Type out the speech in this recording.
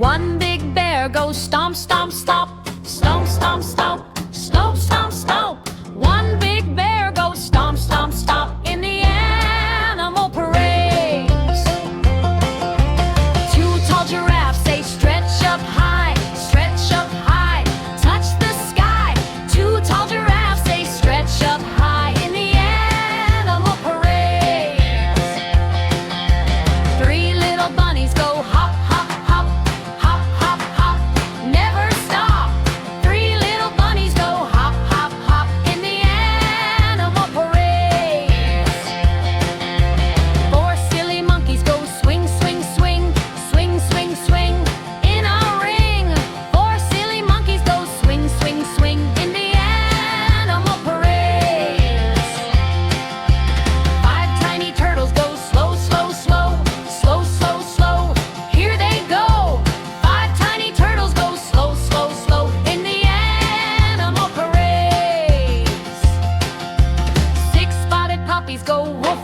One big bear goes stomp, stomp, stomp, stomp, stomp, stomp, stomp, stomp, stomp. One big bear goes stomp, stomp, stomp in the animal parades. Two tall giraffes say stretch up high, touch the sky. Two tall giraffes say stretch up high in the animal parades. Three little bunnies go hop, hop, hop, hop, hop, hop, never stop. Three little bunnies go hop, hop, hop in the animal parades. Four silly monkeys go swing, swing, swing, swing, swing, swing in a ring. Four silly monkeys go swing, swing, swing in the animal parades. Five tiny turtles go slow, slow, slow, slow, slow, slow. Here they go. Five tiny turtles go slow, slow, slow in the animal parades. Six spotted puppies go woof,